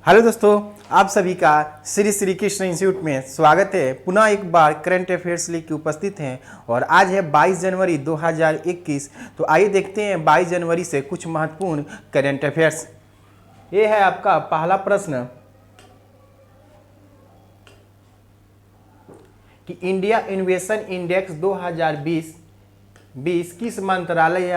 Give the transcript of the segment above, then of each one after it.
Hello दोस्तों, आप सभी का श्री श्री कृष्ण इंस्टीट्यूट में स्वागत है। पुनः एक बार करंट अफेयर्स लेकर उपस्थित हैं और आज है 22 जनवरी 2021। तो आइए देखते हैं 22 जनवरी से कुछ महत्वपूर्ण करंट अफेयर्स। ये है आपका पहला प्रश्न कि इंडिया इनोवेशन इंडेक्स 2020 किस मंत्रालय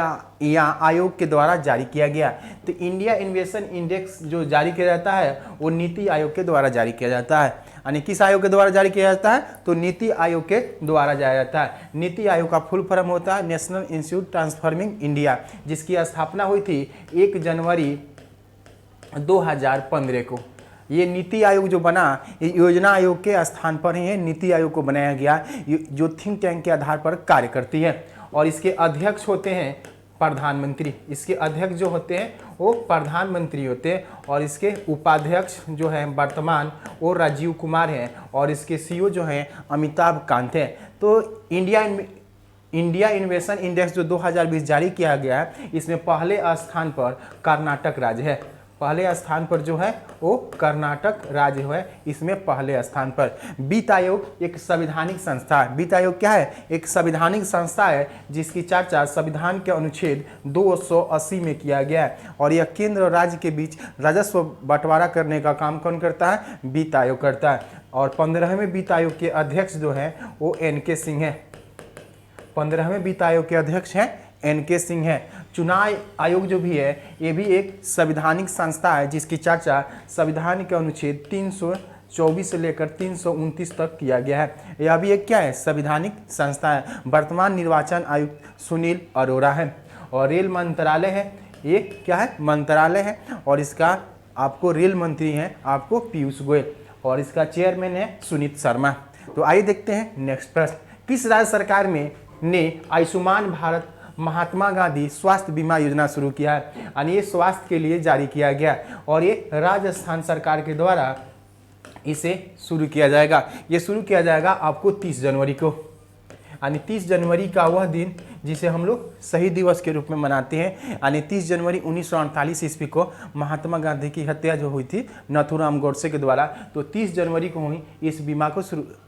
या आयोग के द्वारा जारी किया गया। तो इंडिया इनोवेशन इंडेक्स जो जारी किया जाता है वो नीति आयोग के द्वारा जारी किया जाता है। यानी किस आयोग के द्वारा जारी किया जाता है? तो नीति आयोग के द्वारा जारी जाता है। नीति आयोग का फुल फॉर्म होता है नेशनल इंस्टीट्यूट ट्रांसफॉर्मिंग इंडिया, जिसकी स्थापना हुई थी 1 जनवरी 2015 को। ये नीति आयोग जो बना, ये योजना आयोग के स्थान पर ही नीति आयोग को बनाया गया, जो थिंक टैंक के आधार पर कार्य करती है। और इसके अध्यक्ष होते हैं प्रधानमंत्री। इसके अध्यक्ष जो होते हैं वो प्रधानमंत्री होते हैं और इसके उपाध्यक्ष जो हैं वर्तमान वो राजीव कुमार हैं और इसके सीईओ जो हैं अमिताभ कांत हैं। तो इंडिया इनोवेशन इंडेक्स जो 2020 जारी किया गया है, इसमें पहले स्थान पर कर्नाटक राज्य है। पहले स्थान पर जो है वो कर्नाटक राज्य है, इसमें पहले स्थान पर। वित्त आयोग एक संवैधानिक संस्था है। वित्त आयोग क्या है? एक संवैधानिक संस्था है जिसकी चर्चा संविधान के अनुच्छेद 280 में किया गया है और यह केंद्र और राज्य के बीच राजस्व बंटवारा करने का काम कौन करता है? वित्त आयोग करता है। और 15वें वित्त आयोग के अध्यक्ष जो है वो NK सिंह है। 15वें वित्त आयोग के अध्यक्ष हैं NK सिंह है। चुनाव आयोग जो भी है ये भी एक संवैधानिक संस्था है जिसकी चर्चा संविधान के अनुच्छेद 324 से लेकर 329 तक किया गया है। यह भी एक क्या है? संवैधानिक संस्था है। वर्तमान निर्वाचन आयुक्त सुनील अरोड़ा है। और रेल मंत्रालय है, ये क्या है? मंत्रालय है और इसका आपको रेल मंत्री हैं आपको पीयूष गोयल और इसका चेयरमैन है सुनीत शर्मा। तो आइए देखते हैं नेक्स्ट प्रश्न। किस राज्य सरकार ने आयुष्मान भारत महात्मा गांधी स्वास्थ्य बीमा योजना शुरू किया है? यानी ये स्वास्थ्य के लिए जारी किया गया और ये राजस्थान सरकार के द्वारा इसे शुरू किया जाएगा। ये शुरू किया जाएगा आपको 30 जनवरी को। यानी 30 जनवरी का वह दिन जिसे हम लोग शहीद दिवस के रूप में मनाते हैं। यानी 30 जनवरी 1948 ईस्वी को महात्मा गांधी की हत्या जो हुई थी नथुराम गोडसे के द्वारा, तो 30 जनवरी को ही इस बीमा को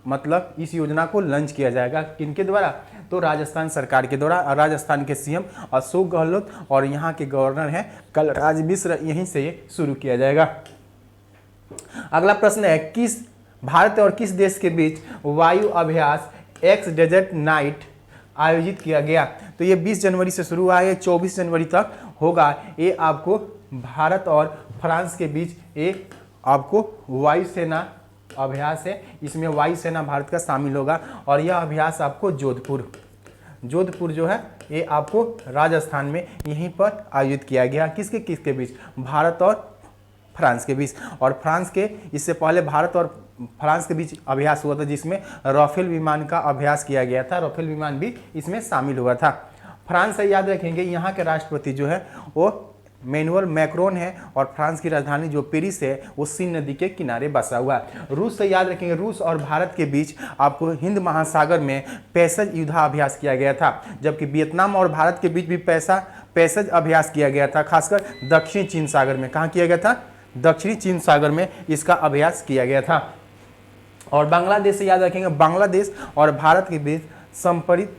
मतलब इस योजना को लॉन्च किया जाएगा। किनके द्वारा? तो राजस्थान सरकार के द्वारा। राजस्थान के सीएम अशोक गहलोत और यहाँ के गवर्नर हैं कलराज मिश्र, यहीं से ये शुरू किया जाएगा। अगला प्रश्न है किस भारत और किस देश के बीच वायु अभ्यास एक्स डेजर्ट नाइट आयोजित किया गया? तो ये 20 जनवरी से शुरू हुआ है, 24 जनवरी तक होगा। ये आपको भारत और फ्रांस के बीच एक आपको वायुसेना अभ्यास है। इसमें वायुसेना भारत का शामिल होगा और यह अभ्यास आपको जोधपुर जो है ये आपको राजस्थान में यहीं पर आयोजित किया गया। किसके बीच? भारत और फ्रांस के बीच। और फ्रांस के इससे पहले भारत और फ्रांस के बीच अभ्यास हुआ था जिसमें राफेल विमान का अभ्यास किया गया था। राफेल विमान भी इसमें शामिल हुआ था। फ्रांस से याद रखेंगे यहाँ के राष्ट्रपति जो है वो मैनुअल मैक्रोन है और फ्रांस की राजधानी जो पेरिस है वो सीन नदी के किनारे बसा हुआ है। रूस से याद रखेंगे, रूस और भारत के बीच आपको हिंद महासागर में पैसेज युद्धाभ्यास किया गया था, जबकि वियतनाम और भारत के बीच भी पैसेज अभ्यास किया गया था, खासकर दक्षिणी चीन सागर में। कहाँ किया गया था? दक्षिणी चीन सागर में इसका अभ्यास किया गया था। और बांग्लादेश से याद रखेंगे, बांग्लादेश और भारत के बीच संपरित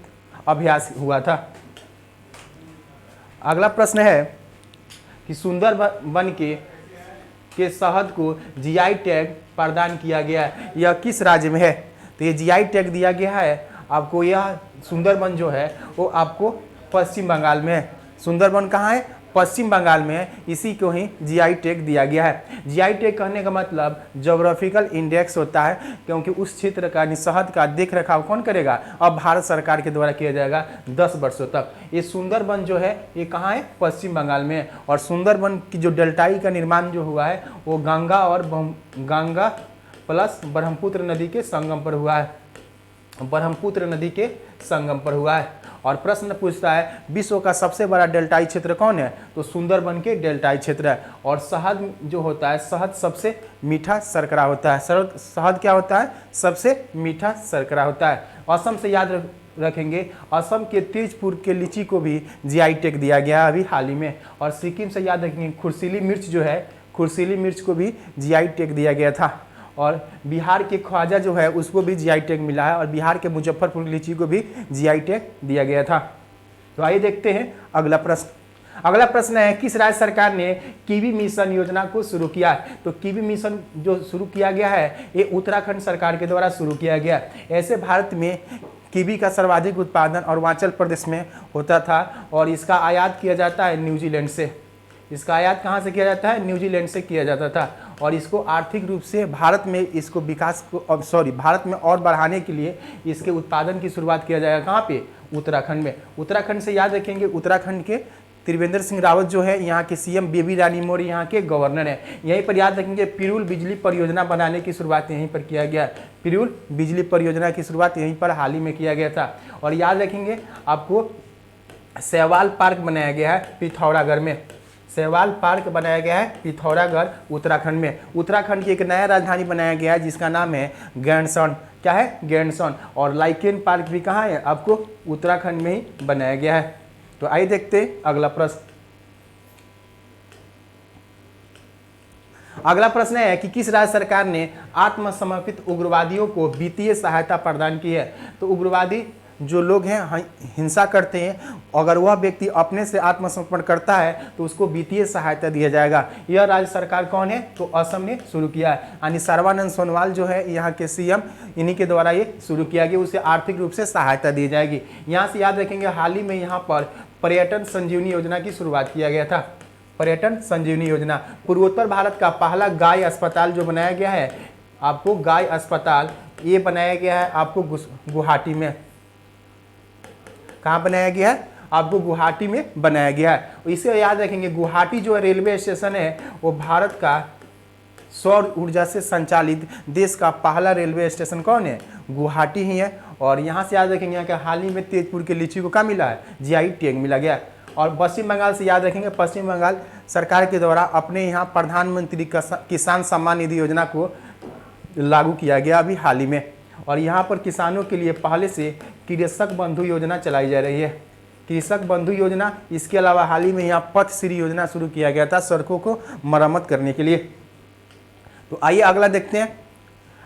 अभ्यास हुआ था। अगला प्रश्न है कि सुंदरबन के शहद को जीआई टैग प्रदान किया गया है, यह किस राज्य में है? तो ये जीआई टैग दिया गया है आपको, यह सुंदरबन जो है वो आपको पश्चिम बंगाल में है। सुंदरबन कहाँ है? पश्चिम बंगाल में है। इसी को ही जीआई टैग दिया गया है। जीआई टैग कहने का मतलब ज्योग्राफिकल इंडेक्स होता है, क्योंकि उस क्षेत्र का शहद का देख रखाव कौन करेगा? अब भारत सरकार के द्वारा किया जाएगा 10 वर्षों तक। ये सुंदरबन जो है ये कहाँ है? पश्चिम बंगाल में है। और सुंदरबन की जो डेल्टाई का निर्माण जो हुआ है वो गंगा प्लस ब्रह्मपुत्र नदी के संगम पर हुआ है। ब्रह्मपुत्र नदी के संगम पर हुआ है। और प्रश्न पूछता है विश्व का सबसे बड़ा डेल्टाई क्षेत्र कौन है? तो सुंदरबन के डेल्टाई क्षेत्र है। और शहद जो होता है, शहद सबसे मीठा शर्करा होता है। शहद क्या होता है? सबसे मीठा शर्करा होता है। असम से याद रखेंगे, असम के तेजपुर के लीची को भी जीआई टैग दिया गया अभी हाल ही में। और सिक्किम से याद रखेंगे खुर्सीली मिर्च जो है खुर्सीली मिर्च को भी जीआई टैग दिया गया था। और बिहार के ख्वाजा जो है उसको भी जीआई टैग मिला है, और बिहार के मुजफ्फरपुर की लीची को भी जीआई टैग दिया गया था। तो आइए देखते हैं अगला प्रश्न। अगला प्रश्न है, किस राज्य सरकार ने कीवी मिशन योजना को शुरू किया? तो कीवी मिशन जो शुरू किया गया है ये उत्तराखंड सरकार के द्वारा शुरू किया गया। ऐसे भारत में कीवी का सर्वाधिक उत्पादन अरुणाचल प्रदेश में होता था, और इसका आयात किया जाता है न्यूजीलैंड से। इसका आयात कहाँ से किया जाता है? न्यूजीलैंड से किया जाता था। और इसको आर्थिक रूप से भारत में इसको विकास को भारत में और बढ़ाने के लिए इसके उत्पादन की शुरुआत किया जाएगा। कहाँ पे? उत्तराखंड में। उत्तराखंड से याद रखेंगे, उत्तराखंड के त्रिवेंद्र सिंह रावत जो है यहाँ के सीएम, बेबी रानी मौर्य यहाँ के गवर्नर हैं। यहीं पर याद रखेंगे पिरूल बिजली परियोजना बनाने की शुरुआत यहीं पर किया गया। पिरूल बिजली परियोजना की शुरुआत यहीं पर हाल ही में किया गया था। और याद रखेंगे आपको सहवाल पार्क बनाया गया है पिथौरागढ़ में। सहवाल पार्क बनाया गया है पिथौरागढ़ उत्तराखंड में। उत्तराखंड की एक नया राजधानी बनाया गया है जिसका नाम है गैंडसॉन। क्या है? गैंडसॉन। और लाइकेन पार्क भी कहाँ है? आपको उत्तराखंड में ही बनाया गया है। तो आइए देखते हैं अगला प्रश्न। अगला प्रश्न है कि किस राज्य सरकार ने आत्मसमर्पित उग्रवादियों को वित्तीय सहायता प्रदान की है? तो उग्रवादी जो लोग हैं हिंसा करते हैं, अगर वह व्यक्ति अपने से आत्मसमर्पण करता है तो उसको वित्तीय सहायता दिया जाएगा। यह राज्य सरकार कौन है? तो असम ने शुरू किया है। यानी सर्बानंद सोनोवाल जो है यहाँ के सीएम, इन्हीं के द्वारा ये शुरू किया गया। उसे आर्थिक रूप से सहायता दी जाएगी। यहाँ से याद रखेंगे हाल ही में यहाँ पर पर्यटन संजीवनी योजना की शुरुआत किया गया था। पर्यटन संजीवनी योजना पूर्वोत्तर भारत का पहला गाय अस्पताल जो बनाया गया है, आपको गाय अस्पताल ये बनाया गया है आपको गुवाहाटी में। कहाँ बनाया गया है? आपको गुवाहाटी में बनाया गया है। इसे याद रखेंगे, गुवाहाटी जो रेलवे स्टेशन है वो भारत का सौर ऊर्जा से संचालित देश का पहला रेलवे स्टेशन कौन है? गुवाहाटी ही है। और यहाँ से याद रखेंगे यहाँ के हाल ही में तेजपुर के लीची को क्या मिला है? जीआई टैग मिला गया। और पश्चिम बंगाल से याद रखेंगे, पश्चिम बंगाल सरकार के द्वारा अपने यहाँ प्रधानमंत्री किसान सम्मान निधि योजना को लागू किया गया अभी हाल ही में। और यहाँ पर किसानों के लिए पहले से कृषक बंधु योजना चलाई जा रही है। कृषक बंधु योजना, इसके अलावा हाल ही में यहाँ पथ श्री योजना शुरू किया गया था सड़कों को मरम्मत करने के लिए। तो आइए अगला देखते हैं।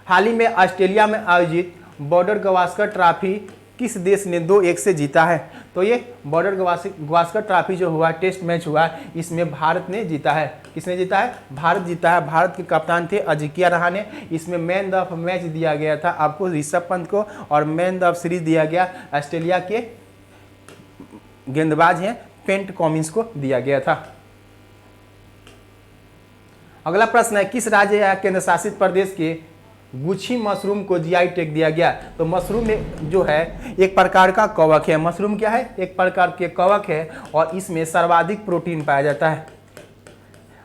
हाल ही में ऑस्ट्रेलिया में आयोजित बॉर्डर गावस्कर ट्रॉफी किस देश ने 2-1 से जीता है? तो ये बॉर्डर गावस्कर ट्रॉफी जो हुआ, टेस्ट मैच हुआ, इसमें भारत ने जीता है। किसने जीता है? भारत जीता है। भारत के कप्तान थे अजिंक्य रहाणे। इसमें मैन ऑफ मैच दिया गया था आपको ऋषभ पंत को, और मैन ऑफ सीरीज दिया गया ऑस्ट्रेलिया के गेंदबाज हैं पेट कमिंस को दिया गया था। अगला प्रश्न है, किस राज्य या केंद्र शासित प्रदेश के गुच्छी मशरूम को जीआई टैग दिया गया? तो मशरूम जो है एक प्रकार का कवक है। मशरूम क्या है? एक प्रकार के कवक है, और इसमें सर्वाधिक प्रोटीन पाया जाता है।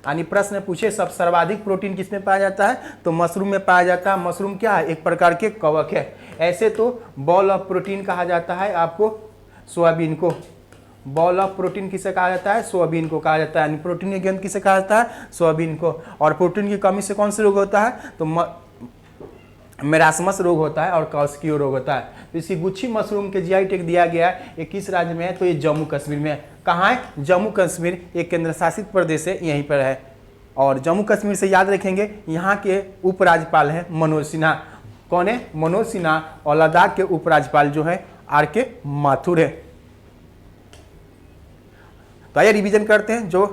यानी प्रश्न पूछे सब सर्वाधिक प्रोटीन किसमें पाया जाता है? तो मशरूम में पाया जाता है। मशरूम क्या है? एक प्रकार के कवक है। ऐसे तो बॉल ऑफ प्रोटीन कहा जाता है आपको सोयाबीन को। बॉल ऑफ प्रोटीन किसे कहा जाता है? सोयाबीन को कहा जाता है। यानी प्रोटीन की गेंद किसे कहा जाता है? सोयाबीन को। और प्रोटीन की कमी से कौन सा रोग होता है? तो मेरास्मस रोग होता है और कॉस्कियो रोग होता है। तो इसी गुच्छी मशरूम के जीआई टैग दिया गया है। ये किस राज्य में है? तो ये जम्मू कश्मीर में है। कहाँ है? जम्मू कश्मीर एक केंद्र शासित प्रदेश है, यहीं पर है। और जम्मू कश्मीर से याद रखेंगे यहाँ के उपराज्यपाल हैं मनोज सिन्हा। कौन है? मनोज सिन्हा। और लद्दाख के उपराज्यपाल जो है आर.के. माथुर है। तो आइए रिवीजन करते हैं जो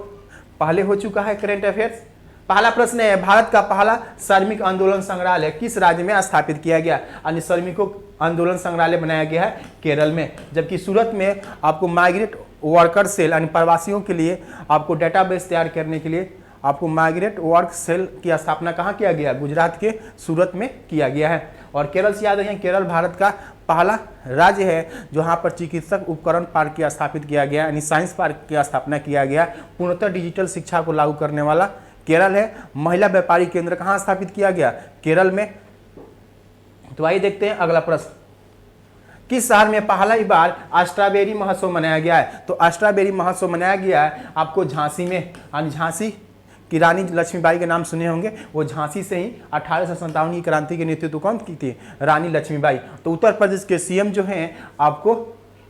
पहले हो चुका है करंट अफेयर्स। पहला प्रश्न है, भारत का पहला श्रमिक आंदोलन संग्रहालय किस राज्य में स्थापित किया गया? यानी श्रमिकों आंदोलन संग्रहालय बनाया गया है केरल में। जबकि सूरत में आपको माइग्रेट वर्कर सेल यानी प्रवासियों के लिए आपको डेटाबेस तैयार करने के लिए आपको माइग्रेट वर्क सेल की स्थापना कहाँ किया गया? गुजरात के सूरत में किया गया है। और केरल से याद रखें, केरल भारत का पहला राज्य है जहाँ पर चिकित्सक उपकरण पार्क की स्थापित किया गया, यानी साइंस पार्क की स्थापना किया गया। पूर्णतः डिजिटल शिक्षा को लागू करने वाला केरल है। महिला व्यापारी केंद्र कहाँ स्थापित किया गया? केरल में। तो आइए देखते हैं अगला प्रश्न, किस शहर में पहला बार स्ट्रॉबेरी महोत्सव मनाया गया है? तो स्ट्रॉबेरी महोत्सव मनाया गया है आपको झांसी में। यानी झांसी की रानी लक्ष्मीबाई के नाम सुने होंगे, वो झांसी से ही 1857 की क्रांति के नेतृत्व कौन की थी? रानी लक्ष्मीबाई। तो उत्तर प्रदेश के सीएम जो हैं आपको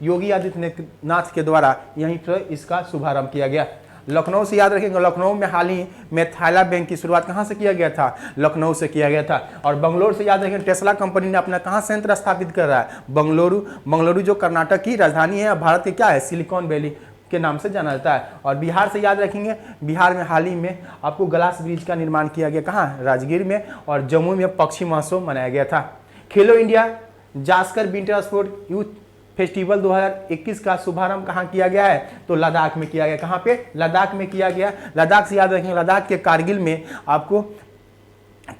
योगी आदित्यनाथ के द्वारा यहीं पर इसका शुभारंभ किया गया। लखनऊ से याद रखेंगे, लखनऊ में हाल ही में थाइला बैंक की शुरुआत कहाँ से किया गया था? लखनऊ से किया गया था। और बंगलोर से याद रखेंगे, टेस्ला कंपनी ने अपना कहाँ संयंत्र स्थापित कर रहा है? बंगलुरु जो कर्नाटक की राजधानी है, भारत के क्या है? सिलिकॉन वैली के नाम से जाना जाता है। और बिहार से याद रखेंगे, बिहार में हाल ही में आपको ग्लास ब्रिज का निर्माण किया गया, कहाँ? राजगीर में। और जम्मू में पक्षी महोत्सव मनाया गया था। खेलो India Zanskar winter sport youth festival 2021 का शुभारंभ कहाँ किया गया है? तो लद्दाख में किया गया। कहाँ पे? लद्दाख में किया गया। लद्दाख से याद रखेंगे, लद्दाख के कारगिल में आपको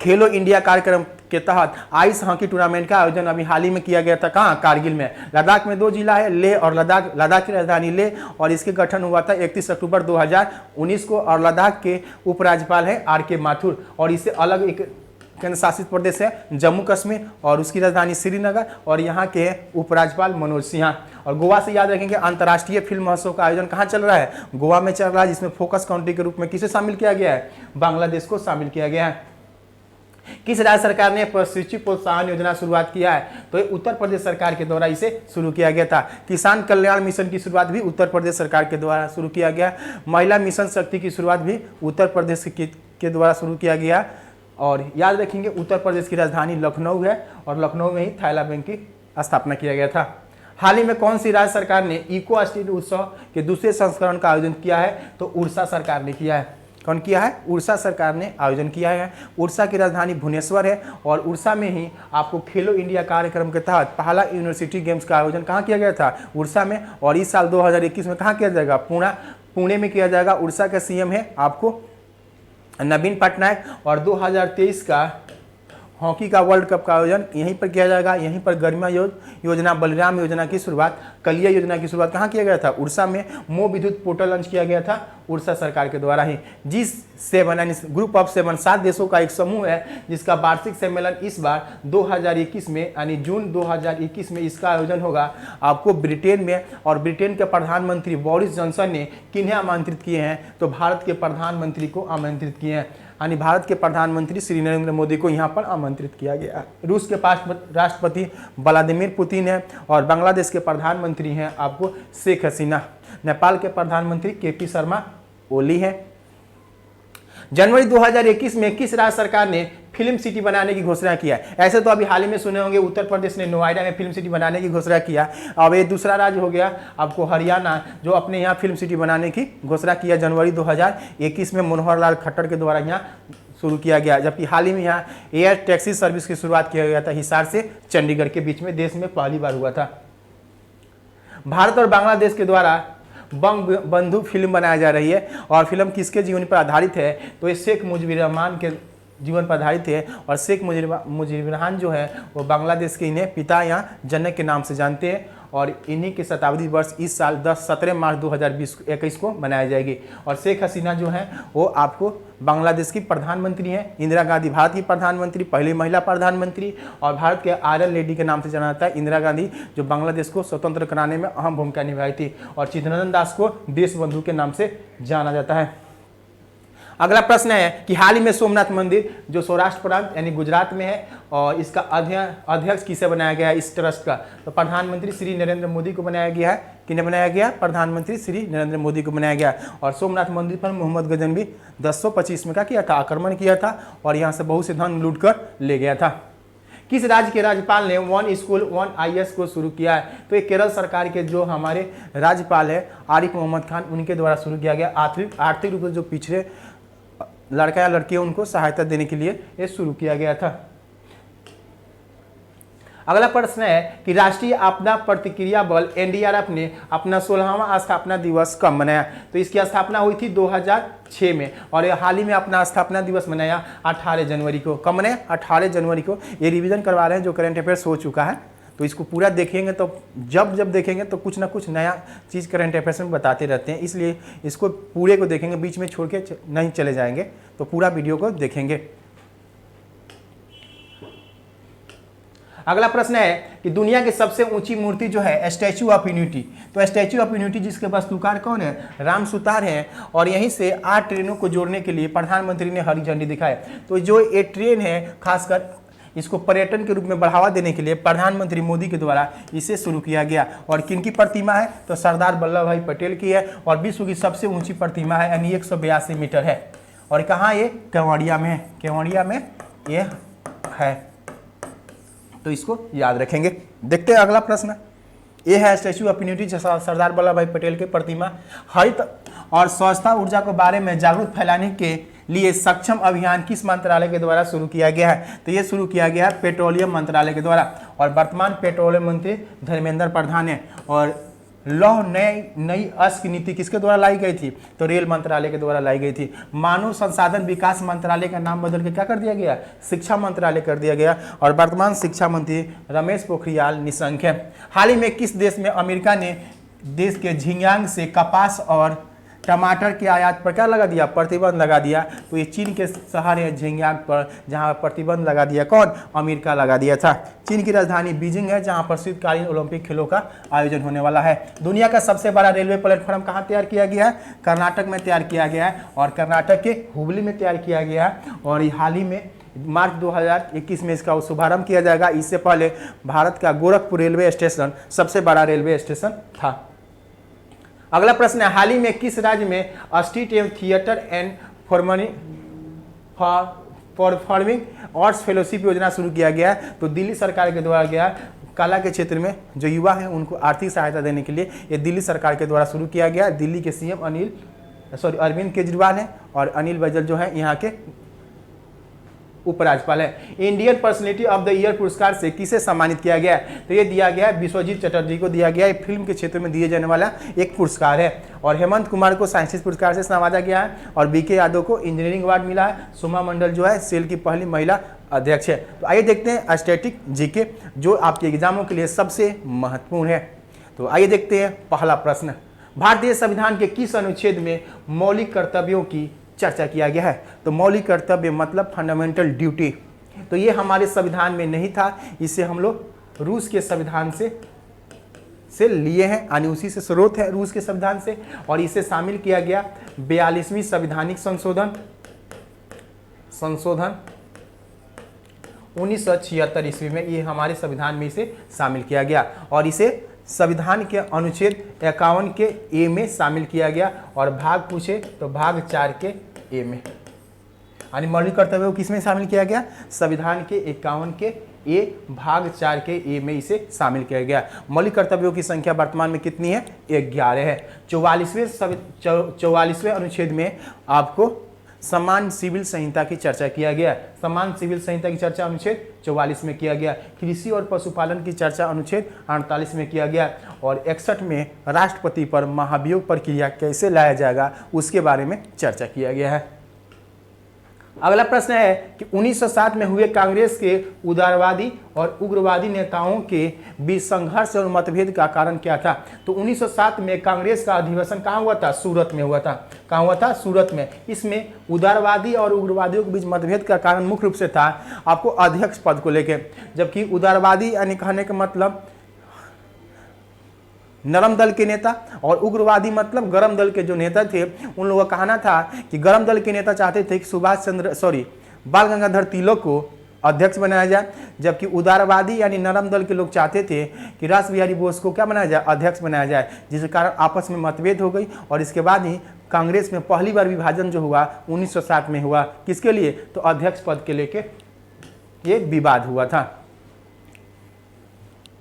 खेलो इंडिया कार्यक्रम के तहत आइस हॉकी टूर्नामेंट का आयोजन अभी हाल ही में किया गया था। कहाँ? कारगिल में। लद्दाख में 2 जिला है, लेह और लद्दाख। लद्दाख की राजधानी लेह, और इसके गठन हुआ था 31 अक्टूबर 2019 को। और लद्दाख के उपराज्यपाल हैं RK माथुर, और इससे अलग एक केंद्र शासित प्रदेश है जम्मू कश्मीर, और उसकी राजधानी श्रीनगर, और यहाँ के उपराज्यपाल मनोज सिन्हा। और गोवा से याद रखेंगे, अंतर्राष्ट्रीय फिल्म महोत्सव का आयोजन कहाँ चल रहा है? गोवा में चल रहा है, जिसमें फोकस कंट्री के रूप में किसे शामिल किया गया है? बांग्लादेश को शामिल किया गया है। किस राज्य सरकार ने प्रशिक्षु प्रोत्साहन योजना शुरुआत किया है? तो ये उत्तर प्रदेश सरकार के द्वारा इसे शुरू किया गया था। किसान कल्याण मिशन की शुरुआत भी उत्तर प्रदेश सरकार के द्वारा शुरू किया गया। महिला मिशन शक्ति की शुरुआत भी उत्तर प्रदेश के द्वारा शुरू किया गया। और याद रखेंगे, उत्तर प्रदेश की राजधानी लखनऊ है, और लखनऊ में ही थाइला बैंक की स्थापना किया गया था। हाल ही में कौन सी राज्य सरकार ने इको स्टेट उत्सव के दूसरे संस्करण का आयोजन किया है? तो उड़ीसा सरकार ने किया है। कौन किया है? उड़ीसा सरकार ने आयोजन किया है। उड़ीसा की राजधानी भुवनेश्वर है, और उड़ीसा में ही आपको खेलो इंडिया कार्यक्रम के तहत पहला यूनिवर्सिटी गेम्स का आयोजन कहाँ किया गया था? उड़ीसा में। और इस साल 2021 में कहाँ किया जाएगा? पुणे में किया जाएगा। उड़ीसा का CM है आपको नवीन पटनायक। और 2023 का हॉकी का वर्ल्ड कप का आयोजन यहीं पर किया जाएगा। यहीं पर गरिमा योजना, बलराम योजना की शुरुआत, कलिया योजना की शुरुआत कहाँ किया गया था? उड़ीसा में। मो विद्युत पोर्टल लॉन्च किया गया था उड़ीसा सरकार के द्वारा ही। G7 यानी ग्रुप ऑफ 7 7 देशों का एक समूह है, जिसका वार्षिक सम्मेलन इस बार 2021 में यानी जून 2021 में इसका आयोजन होगा आपको ब्रिटेन में। और ब्रिटेन के प्रधानमंत्री बोरिस जॉनसन ने किन्हें आमंत्रित किए हैं? तो भारत के प्रधानमंत्री को आमंत्रित किए हैं, यानी भारत के प्रधानमंत्री श्री नरेंद्र मोदी को यहाँ पर आमंत्रित किया गया। रूस के राष्ट्रपति व्लादिमीर पुतिन है, और बांग्लादेश के प्रधानमंत्री हैं आपको शेख हसीना। नेपाल के प्रधानमंत्री KP शर्मा ओली है। जनवरी 2021 में किस राज्य सरकार ने फिल्म सिटी बनाने की घोषणा किया? ऐसे तो अभी हाल ही में सुने होंगे, उत्तर प्रदेश ने नोएडा में फिल्म सिटी बनाने की घोषणा किया। अब ये दूसरा राज्य हो गया आपको हरियाणा, जो अपने यहाँ फिल्म सिटी बनाने की घोषणा किया जनवरी 2021 में मनोहर लाल खट्टर के द्वारा यहाँ शुरू किया गया। जबकि हाल ही में यहाँ एयर टैक्सी सर्विस की शुरुआत किया गया था हिसार से चंडीगढ़ के बीच में, देश में पहली बार हुआ था। भारत और बांग्लादेश के द्वारा बंधु फिल्म बनाई जा रही है, और फिल्म किसके जीवन पर आधारित है? तो ये शेख मुजीबुर रहमान के जीवन पर आधारित है। और शेख मुजीबुर रहमान जो है वो बांग्लादेश के इन्हें पिता या जनक के नाम से जानते हैं। और इन्हीं के शताब्दी वर्ष इस साल 17 मार्च 2021 को मनाई जाएगी। और शेख हसीना जो है वो आपको बांग्लादेश की प्रधानमंत्री हैं। इंदिरा गांधी भारत की प्रधानमंत्री, पहली महिला प्रधानमंत्री, और भारत के आयरन लेडी के नाम से जाना जाता है इंदिरा गांधी, जो बांग्लादेश को स्वतंत्र कराने में अहम भूमिका निभाई थी। और चित्तरंजन दास को देश बंधु के नाम से जाना जाता है। अगला प्रश्न है कि हाल ही में सोमनाथ मंदिर जो सौराष्ट्र प्रांत यानी गुजरात में है, और इसका अध्यक्ष किसे बनाया गया है इस ट्रस्ट का? तो प्रधानमंत्री श्री नरेंद्र मोदी को बनाया गया है। किन्हें बनाया गया? प्रधानमंत्री श्री नरेंद्र मोदी को बनाया गया। और सोमनाथ मंदिर पर मोहम्मद गजनवी 1025 में क्या किया था? आक्रमण किया था, और यहाँ से बहुत से धन लूट कर ले गया था। किस राज्य के राज्यपाल ने 1 स्कूल 1 IS को शुरू किया है? तो ये केरल सरकार के जो हमारे राज्यपाल है आरिफ मोहम्मद खान, उनके द्वारा शुरू किया गया। आर्थिक रूप से जो पिछड़े लड़का या लड़की है उनको सहायता देने के लिए ये शुरू किया गया था। अगला प्रश्न है कि राष्ट्रीय आपदा प्रतिक्रिया बल NDRF ने अपना 16वां स्थापना दिवस कब मनाया? तो इसकी स्थापना हुई थी 2006 में, और ये हाल ही में अपना स्थापना दिवस मनाया 18 जनवरी को। कब मनाया? 18 जनवरी को। ये रिवीजन करवा रहे हैं जो करंट अफेयर्स हो चुका है, तो इसको पूरा देखेंगे तो जब देखेंगे तो कुछ ना कुछ नया चीज़ करंट अफेयर्स में बताते रहते हैं, इसलिए इसको पूरे को देखेंगे, बीच में छोड़ के नहीं चले जाएंगे, तो पूरा वीडियो को देखेंगे। अगला प्रश्न है कि दुनिया की सबसे ऊंची मूर्ति जो है स्टैचू ऑफ यूनिटी, तो स्टैचू ऑफ यूनिटी जिसके वास्तुकार कौन है? राम सुतार हैं। और यहीं से 8 ट्रेनों को जोड़ने के लिए प्रधानमंत्री ने हरी झंडी दिखाई। तो जो ये ट्रेन है खासकर इसको पर्यटन के रूप में बढ़ावा देने के लिए प्रधानमंत्री मोदी के द्वारा इसे शुरू किया गया। और किनकी प्रतिमा है, तो सरदार वल्लभ भाई पटेल की है। और विश्व की सबसे ऊंची प्रतिमा है, यानी 182 मीटर है। और कहाँ ये, केवड़िया में है, केवड़िया में ये है, तो इसको याद रखेंगे। देखते हैं अगला प्रश्न। ये है statue of unity, Sardar Vallabh भाई पटेल की प्रतिमा। हरित और स्वच्छता ऊर्जा के बारे में जागरूक फैलाने के लिए सक्षम अभियान किस मंत्रालय के द्वारा शुरू किया गया है, तो ये शुरू किया गया है पेट्रोलियम मंत्रालय के द्वारा। और वर्तमान पेट्रोलियम मंत्री धर्मेंद्र प्रधान है। और लौह नई अश्क नीति किसके द्वारा लाई गई थी, तो रेल मंत्रालय के द्वारा लाई गई थी। मानव संसाधन विकास मंत्रालय का नाम बदल के क्या कर दिया गया, शिक्षा मंत्रालय कर दिया गया। और वर्तमान शिक्षा मंत्री रमेश पोखरियाल निशंक है। हाल ही में किस देश में अमेरिका ने देश के झिंजियांग से कपास और टमाटर के आयात पर क्या लगा दिया, प्रतिबंध लगा दिया। तो ये चीन के शहर है झिंजियांग पर, जहां प्रतिबंध लगा दिया कौन, अमेरिका लगा दिया था। चीन की राजधानी बीजिंग है, जहां पर शीतकालीन ओलंपिक खेलों का आयोजन होने वाला है। दुनिया का सबसे बड़ा रेलवे प्लेटफॉर्म कहाँ तैयार किया गया है, कर्नाटक में तैयार किया गया है। और कर्नाटक के हुबली में तैयार किया गया है। और हाल ही में मार्च 2021 में इसका शुभारंभ किया जाएगा। इससे पहले भारत का गोरखपुर रेलवे स्टेशन सबसे बड़ा रेलवे स्टेशन था। अगला प्रश्न है, हाल ही में किस राज्य में स्ट्रीट एवं theatre and performing arts fellowship योजना शुरू किया गया है, तो दिल्ली सरकार के द्वारा गया। कला के क्षेत्र में जो युवा हैं उनको आर्थिक सहायता देने के लिए ये दिल्ली सरकार के द्वारा शुरू किया गया। दिल्ली के सीएम अरविंद केजरीवाल हैं। और अनिल बैजल जो है यहाँ के उपराज्यपाल है। Indian personality of the year पुरस्कार से किसे सम्मानित किया गया है, तो ये दिया गया है विश्वजीत चटर्जी को दिया गया है। फिल्म के क्षेत्र में दिए जाने वाला एक पुरस्कार है। और हेमंत कुमार को साइंटिस्ट पुरस्कार से नवाजा गया है। और बीके यादव को इंजीनियरिंग अवार्ड मिला है। सोमा मंडल जो है सेल की पहली महिला अध्यक्ष है। तो आइए देखते हैं स्टैटिक जीके, जो आपके एग्जामों के लिए सबसे महत्वपूर्ण है। तो आइए देखते हैं पहला प्रश्न, भारतीय संविधान के किस अनुच्छेद में मौलिक कर्तव्यों की चर्चा किया गया है, तो मौलिक कर्तव्य मतलब फंडामेंटल ड्यूटी। तो ये हमारे संविधान में नहीं था, इसे हम लोग रूस के संविधान से लिए हैं, यानी उसी से स्रोत है रूस के संविधान से। और इसे शामिल किया गया 42वीं संविधानिक संशोधन 1976 ईस्वी में, ये हमारे संविधान में इसे शामिल किया गया। और इसे संविधान के अनुच्छेद 51 के ए में शामिल किया गया। और भाग पूछे तो भाग 4 के ए में, यानी मौलिक कर्तव्यों को किसमें शामिल किया गया, संविधान के 51 के ए भाग 4 के ए में इसे शामिल किया गया। मौलिक कर्तव्यों की संख्या वर्तमान में कितनी है, 11 है। 44वें अनुच्छेद में आपको समान सिविल संहिता की चर्चा किया गया। समान सिविल संहिता की चर्चा अनुच्छेद 44 में किया गया। कृषि और पशुपालन की चर्चा अनुच्छेद 48 में किया गया। और 61 में राष्ट्रपति पर महाभियोग प्रक्रिया कैसे लाया जाएगा उसके बारे में चर्चा किया गया है। अगला प्रश्न है कि 1907 में हुए कांग्रेस के उदारवादी और उग्रवादी नेताओं के बीच संघर्ष और मतभेद का कारण क्या था, तो 1907 में कांग्रेस का अधिवेशन कहाँ हुआ था, सूरत में हुआ था। कहाँ हुआ था, सूरत में। इसमें उदारवादी और उग्रवादियों के बीच मतभेद का कारण मुख्य रूप से था आपको अध्यक्ष पद को लेकर। जबकि उदारवादी यानी कहने का मतलब नरम दल के नेता, और उग्रवादी मतलब गरम दल के जो नेता थे, उन लोगों का कहना था कि गरम दल के नेता चाहते थे कि बाल गंगाधर तिलक को अध्यक्ष बनाया जाए। जबकि उदारवादी यानी नरम दल के लोग चाहते थे कि रास बिहारी बोस को क्या बनाया जाए, अध्यक्ष बनाया जाए, जिसके कारण आपस में मतभेद हो गई। और इसके बाद ही कांग्रेस में पहली बार विभाजन जो हुआ 1907 में हुआ। किसके लिए, तो अध्यक्ष पद के लेके ये विवाद हुआ था।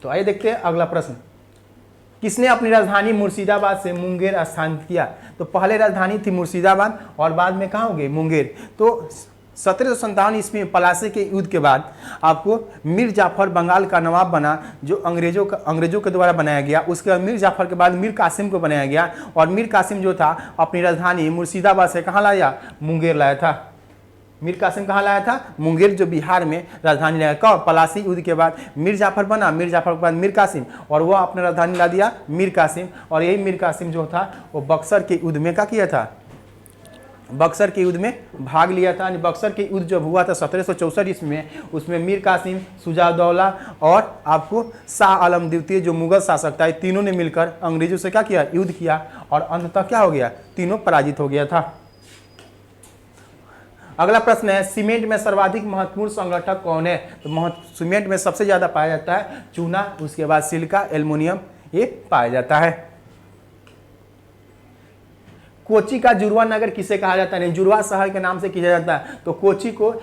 तो आइए देखते हैं अगला प्रश्न, किसने अपनी राजधानी मुर्शिदाबाद से मुंगेर स्थानांतरित किया, तो पहले राजधानी थी मुर्शिदाबाद और बाद में कहाँ हो गई, मुंगेर। तो 1757 ईस्वी में पलासी के युद्ध के बाद आपको मीर जाफर बंगाल का नवाब बना, जो अंग्रेजों के द्वारा बनाया गया। उसके बाद मीर जाफर के बाद मीर कासिम को बनाया गया। और मीर कासिम जो था अपनी राजधानी मुर्शिदाबाद से कहाँ लाया, मुंगेर लाया था। मीर कासिम कहाँ लाया था, मुंगेर, जो बिहार में राजधानी लाया। कब, पलासी युद्ध के बाद मीर जाफर बना, मीर जाफर के बाद मीर कासिम, और वो अपने राजधानी ला दिया मीर कासिम। और यही मीर कासिम जो था वो बक्सर के युद्ध में क्या किया था, बक्सर के युद्ध में भाग लिया था। बक्सर के युद्ध जब हुआ था 1764 ईस्वी में, उसमें मीर कासिम, सुजाउद्दौला और आपको शाह आलम द्वितीय जो मुगल शासक था, तीनों ने मिलकर अंग्रेजों से क्या किया, युद्ध किया। और अंततः क्या हो गया, तीनों पराजित हो गया था। अगला प्रश्न है सीमेंट में सर्वाधिक महत्वपूर्ण संगठक कौन है? तो सीमेंट में सबसे ज्यादा पाया जाता है चूना, उसके बाद सिलिका, एल्युमिनियम ये पाया जाता है। कोची का जुड़वा नगर किसे कहा जाता है? जुड़वा शहर के नाम से किया जाता है। तो कोची को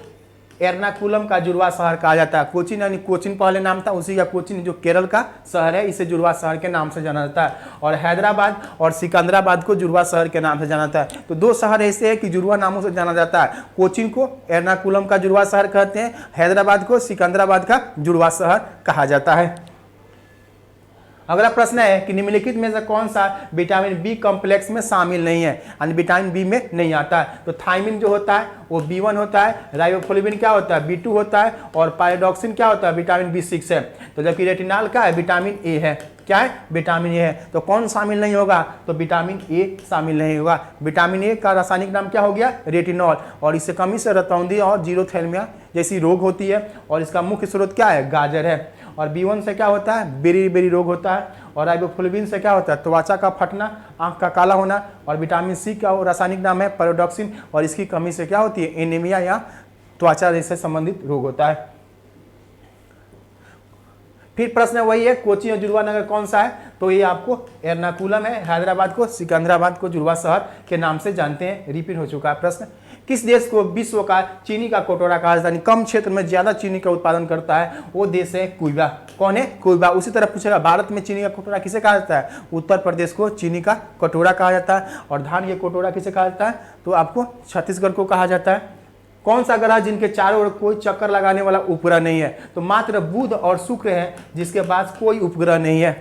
एर्नाकुलम का जुड़वा शहर कहा जाता है। कोचीन यानी कोचीन पहले नाम था, उसी का कोचीन जो केरल का शहर है इसे जुड़वा शहर के नाम से जाना जाता है। और हैदराबाद और सिकंदराबाद को जुड़वा शहर के नाम से जाना जाता है। तो दो शहर ऐसे हैं कि जुड़वा नामों से जाना जाता है। कोचीन को एर्नाकुलम का जुड़वा शहर कहते हैं, हैदराबाद को सिकंदराबाद का जुड़वा शहर कहा जाता है। अगला प्रश्न है कि निम्नलिखित में से कौन सा विटामिन बी कॉम्प्लेक्स में शामिल नहीं है, यानी विटामिन बी में नहीं आता है? तो थायमिन जो होता है वो B1 होता है, राइबोफ्लेविन क्या होता है B2 होता है, और पायरोडॉक्सिन क्या होता है विटामिन B6 है। तो जबकि रेटिनॉल क्या है विटामिन ए है। क्या है? विटामिन ए है। तो कौन शामिल नहीं होगा? तो विटामिन ए शामिल नहीं होगा। विटामिन ए का रासायनिक नाम क्या हो गया? रेटिनॉल। और इससे कमी से रतौंधी और जीरोथैल्मिया जैसी रोग होती है, और इसका मुख्य स्रोत क्या है? गाजर है। और B1 से क्या होता है? बेरी बेरी रोग होता है। और राइबोफ्लेविन से क्या होता है? त्वचा का फटना, आंख का काला होना। और विटामिन सी का रासायनिक नाम है पायरोडॉक्सिन, और इसकी कमी से क्या होती है? एनीमिया या त्वचा से संबंधित रोग होता है। फिर प्रश्न वही है कोची और जुड़वा नगर कौन सा है? तो ये आपको एर्नाकुलम है। हैदराबाद को सिकंदराबाद को जुड़वा शहर के नाम से जानते हैं। रिपीट हो चुका है प्रश्न। किस देश को विश्व का चीनी का कटोरा कहा जाता है? कम क्षेत्र में ज्यादा चीनी का उत्पादन करता है वो देश है क्यूबा। कौन है? क्यूबा। उसी तरह पूछेगा भारत में चीनी का कटोरा किसे कहा जाता है? उत्तर प्रदेश को चीनी का कटोरा कहा जाता है। और धान के कटोरा किसे कहा जाता है? तो आपको छत्तीसगढ़ को कहा जाता है। कौन सा ग्रह जिनके चारों ओर कोई चक्कर लगाने वाला उपग्रह नहीं है? तो मात्र बुध और शुक्र है जिसके पास कोई उपग्रह नहीं है।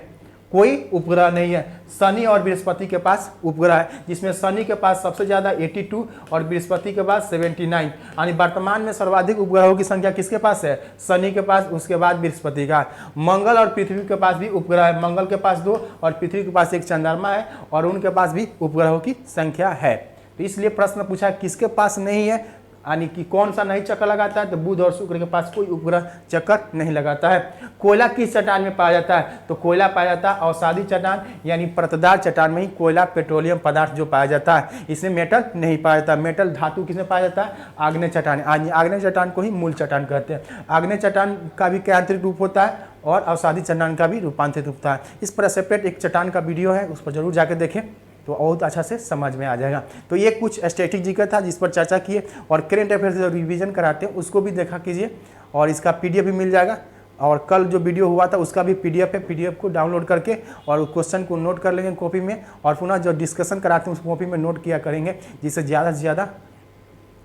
कोई उपग्रह नहीं है। शनि और बृहस्पति के पास उपग्रह है, जिसमें शनि के पास सबसे ज्यादा 82 और बृहस्पति के पास 79। यानी वर्तमान में सर्वाधिक उपग्रहों की संख्या किसके पास है? शनि के पास, उसके बाद बृहस्पति का। मंगल और पृथ्वी के पास भी उपग्रह है। मंगल के पास 2 और पृथ्वी के पास 1 चंद्रमा है, और उनके पास भी उपग्रहों की संख्या है। तो इसलिए प्रश्न पूछा किसके पास नहीं है, यानी कि कौन सा नहीं चक्कर लगाता है? तो बुध और शुक्र के पास कोई उपग्रह चक्कर नहीं लगाता है। कोयला किस चट्टान में पाया जाता है? तो कोयला पाया जाता है अवसादी चट्टान, यानी परतदार चट्टान में ही कोयला पेट्रोलियम पदार्थ जो पाया जाता है। इसमें मेटल नहीं पाया जाता। मेटल धातु किसमें पाया जाता है? आग्नेय चट्टान। आग्नेय चट्टान को ही मूल चट्टान कहते हैं। आग्नेय चट्टान का भी यांत्रिक रूप होता है, और अवसादी चट्टान का भी रूपांतरित होता है। इस पर सेपरेट एक चट्टान का वीडियो है, उस पर जरूर जाकर देखें तो बहुत अच्छा से समझ में आ जाएगा। तो ये कुछ स्ट्रेटेजी का था जिस पर चर्चा किए, और करेंट अफेयर्स जो रिवीजन कराते हैं उसको भी देखा कीजिए, और इसका PDF भी मिल जाएगा। और कल जो वीडियो हुआ था उसका भी PDF है, PDF को डाउनलोड करके और क्वेश्चन को नोट कर लेंगे कॉपी में, और पुनः जो डिस्कशन कराते हैं उस कॉपी में नोट किया करेंगे, जिससे ज़्यादा से ज़्यादा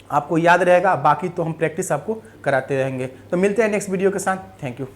आपको याद रहेगा। बाकी तो हम प्रैक्टिस आपको कराते रहेंगे। तो मिलते हैं नेक्स्ट वीडियो के साथ। Thank you.